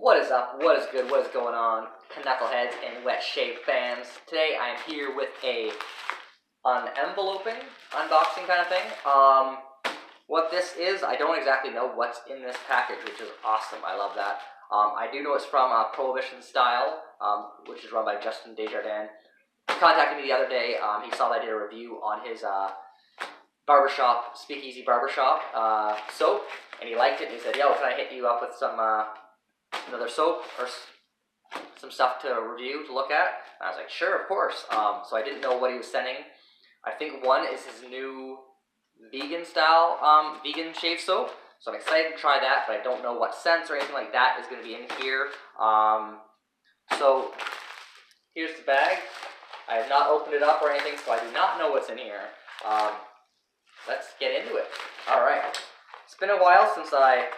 What is up? What is good? What is going on? Knuckleheads and wet shave fans. Today I am here with an enveloping, unboxing kind of thing. What this is, I don't exactly know what's in this package, which is awesome. I love that. I do know it's from Prohibition Style, which is run by Justin Desjardins. He contacted me the other day. He saw that I did a review on his barbershop, Speakeasy Barbershop soap, and he liked it. And he said, "Yo, can I hit you up with some another soap or some stuff to review, to look at?" And I was like, "Sure, of course." So I didn't know what he was sending. I think one is his new vegan style vegan shave soap. So I'm excited to try that, but I don't know what scents or anything like that is going to be in here. So here's the bag. I have not opened it up or anything, so I do not know what's in here. Let's get into it. Alright. It's been a while since I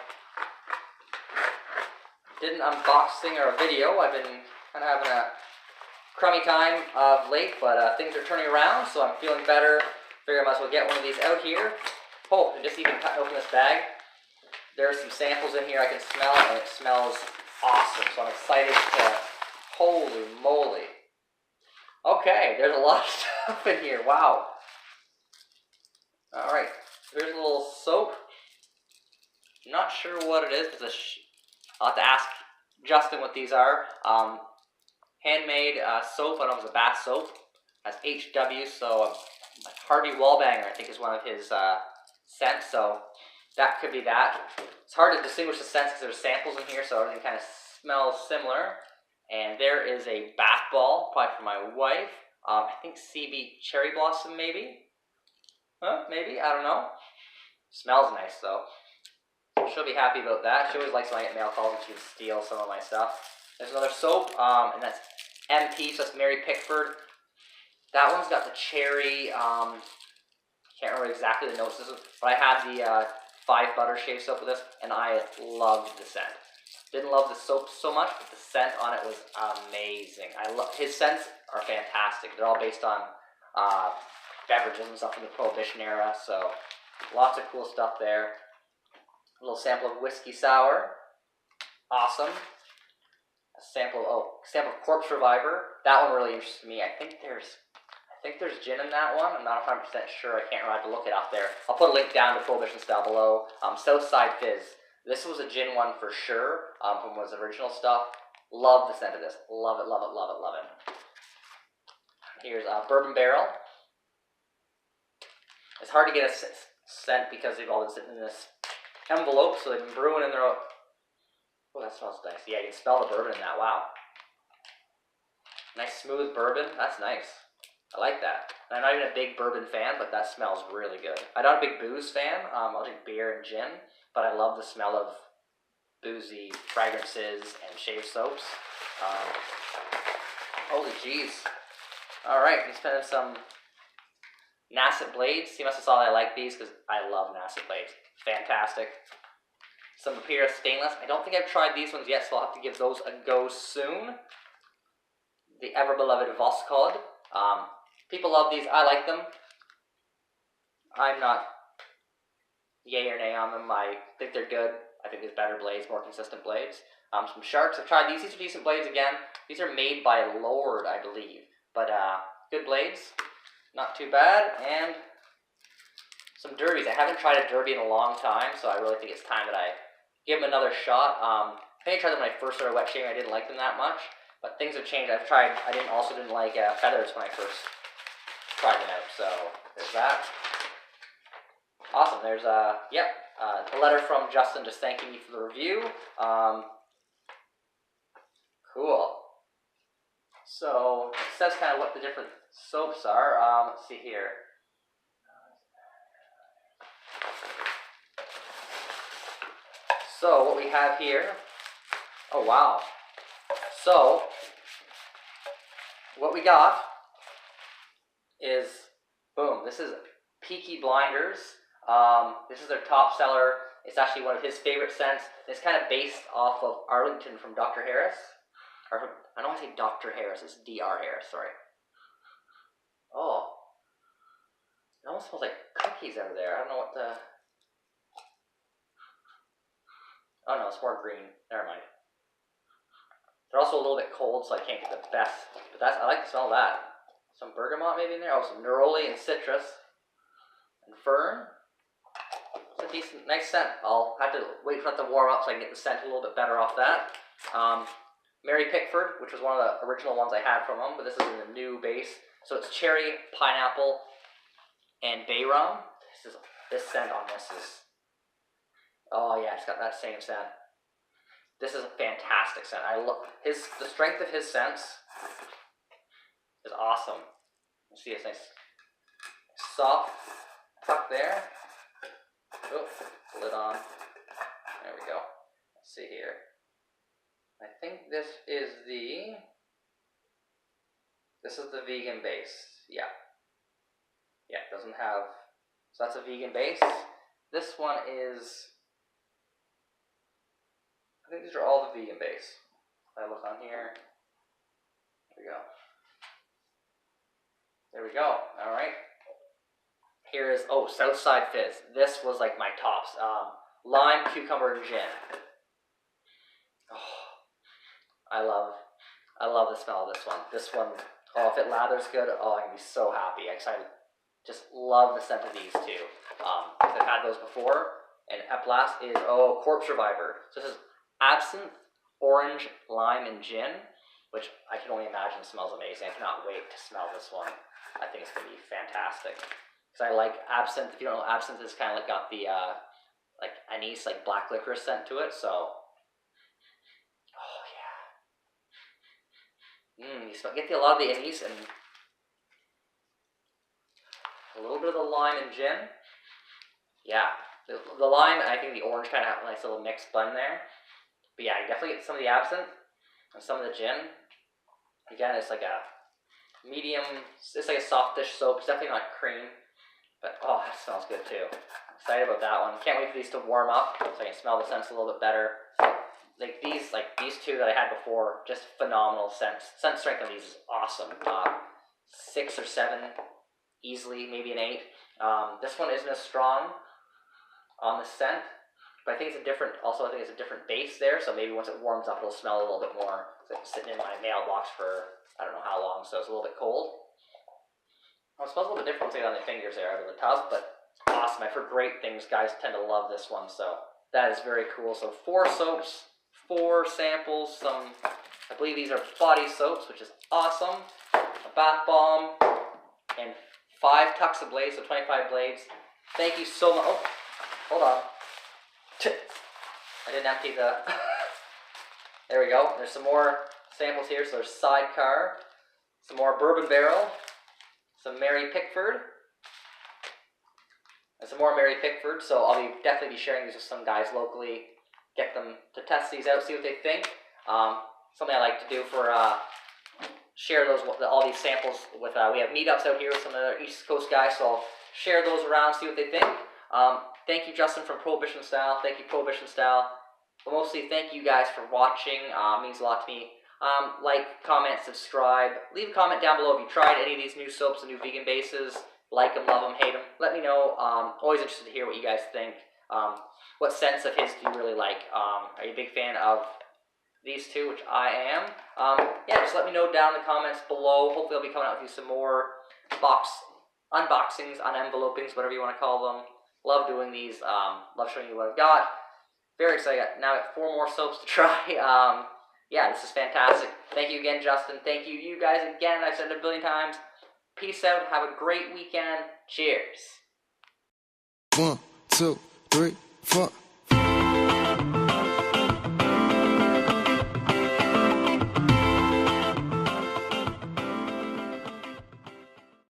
did an unboxing or a video. I've been kind of having a crummy time of late, but things are turning around, so I'm feeling better. Figure I might as well get one of these out here. Oh, and just even cutting open this bag, there are some samples in here I can smell, and it smells awesome, so I'm excited to... Holy moly. Okay, there's a lot of stuff in here. Wow. Alright, here's a little soap. I'm not sure what it is, because I'll have to ask Justin what these are. Handmade soap. I don't know if it's a bath soap. Has HW, so Harvey Wallbanger, I think, is one of his scents, so that could be that. It's hard to distinguish the scents because there's samples in here, so everything kind of smells similar. And there is a bath ball, probably for my wife. I think CB Cherry Blossom, maybe? Huh? Maybe? I don't know. Smells nice, though. She'll be happy about that. She always likes when I get mail calls and she can steal some of my stuff. There's another soap, and that's MP, so that's Mary Pickford. That one's got the cherry, can't remember exactly the notes, but I had the 5 butter shave soap with this, and I loved the scent. Didn't love the soap so much, but the scent on it was amazing. His scents are fantastic. They're all based on beverages and stuff from the Prohibition era, so lots of cool stuff there. A little sample of whiskey sour, awesome. A sample of Corpse Reviver. That one really interests me. I think there's gin in that one. I'm not 100% sure. I can't remember. I have to look it up there. I'll put a link down to Prohibition Style below. Southside Fizz. This was a gin one for sure, from his original stuff. Love the scent of this. Love it, love it, love it, love it. Here's Bourbon Barrel. It's hard to get a scent because they've all been sitting in this envelope, so they've been brewing in their own... Oh, that smells nice. Yeah, you can smell the bourbon in that. Wow. Nice smooth bourbon. That's nice. I like that. And I'm not even a big bourbon fan, but that smells really good. I'm not a big booze fan. I'll drink beer and gin, but I love the smell of boozy fragrances and shave soaps. Holy jeez. Alright, I'm spending some Nasset blades. You must have saw that I like these because I love Nasset blades. Fantastic. Some Papyrus stainless. I don't think I've tried these ones yet, so I'll have to give those a go soon. The ever beloved Voskhod. People love these. I like them. I'm not yay or nay on them. I think they're good. I think there's better blades, more consistent blades. Some Sharks. I've tried these. These are decent blades again. These are made by Lord, I believe. But good blades. Not too bad. And some derbies. I haven't tried a derby in a long time, so I really think it's time that I give them another shot. I think I tried them when I first started wet shaving. I didn't like them that much, but things have changed. I didn't like feathers when I first tried them out, so there's that. Awesome. There's a letter from Justin just thanking me for the review. Cool. So it says kind of what the different soaps are. Let's see here. So what we have here, oh wow. So what we got is, boom, this is Peaky Blinders. This is their top seller. It's actually one of his favorite scents. It's kind of based off of Arlington from Dr. Harris. Or from, I don't want to say Dr. Harris, it's Dr. Harris, sorry. Oh. It almost smells like cookies over there. I don't know what the... Oh no, it's more green. Never mind. They're also a little bit cold, so I can't get the best. But I like the smell of that. Some bergamot maybe in there. Oh, some neroli and citrus and fern. It's a decent, nice scent. I'll have to wait for it to warm up so I can get the scent a little bit better off that. Mary Pickford, which was one of the original ones I had from them, but this is in the new base. So it's cherry, pineapple, and bay rum. This scent on this is, oh yeah, it's got that same scent. This is a fantastic scent. I love the strength of his scents is awesome. You see it's nice, soft tuck there. Oh, lid on. There we go. Let's see here. I think this is the vegan base. Yeah. Yeah, it doesn't have, so that's a vegan base. This one is, I think these are all the vegan base. If I look on here, there we go. There we go. All right. Here is, oh, Southside Fizz. This was like my tops. Lime, cucumber, and gin. Oh, I love the smell of this one. This one, oh, if it lathers good, oh, I'm gonna be so happy. I just love the scent of these two. I've had those before, and at last is, oh, Corpse Reviver. So this is absinthe, orange, lime, and gin, which I can only imagine smells amazing. I cannot wait to smell this one. I think it's gonna be fantastic. Because I like absinthe. If you don't know, absinthe is kind of like got the like anise, like black licorice scent to it. So, oh yeah, you smell, get a lot of the anise and a little bit of the lime and gin. Yeah, the lime and I think the orange kind of have a nice little mixed blend there. But yeah, you definitely get some of the absinthe and some of the gin. Again, it's like a medium. It's like a softish soap. It's definitely not cream. But, oh, that smells good too. Excited about that one. Can't wait for these to warm up so I can smell the scents a little bit better. Like these two that I had before, just phenomenal scents. Scent strength on these is awesome. 6 or 7, easily, maybe an 8. This one isn't as strong on the scent, but I think it's a different, also I think it's a different base there, so maybe once it warms up it'll smell a little bit more. So it's sitting in my mailbox for, I don't know how long, so it's a little bit cold. Well, it smells a little bit different on the fingers there out of the tub, but it's awesome. I've heard great things. Guys tend to love this one, so that is very cool. So 4 soaps, 4 samples, some, I believe these are body soaps, which is awesome, a bath bomb, and 5 tucks of blades, so 25 blades. Thank you so much. Oh, hold on. I didn't empty the... There we go. There's some more samples here. So there's Sidecar, some more Bourbon Barrel, some Mary Pickford, and some more Mary Pickford. So I'll definitely be sharing these with some guys locally, get them to test these out, see what they think. Something I like to do for share all these samples with. We have meetups out here with some other East Coast guys, so I'll share those around, see what they think. Thank you, Justin from Prohibition Style. Thank you, Prohibition Style. But mostly, thank you guys for watching. It means a lot to me. Like, comment, subscribe. Leave a comment down below if you tried any of these new soaps and new vegan bases. Like them, love them, hate them. Let me know. Always interested to hear what you guys think. What scents of his do you really like? Are you a big fan of these two, which I am? Yeah, just let me know down in the comments below. Hopefully I'll be coming out with you some more unboxings, unenvelopings, whatever you want to call them. Love doing these. Love showing you what I've got. Very excited. Now I got 4 more soaps to try. Yeah, this is fantastic. Thank you again, Justin. Thank you, you guys again. I've said it a billion times. Peace out. Have a great weekend. Cheers. 1, 2, 3, 4.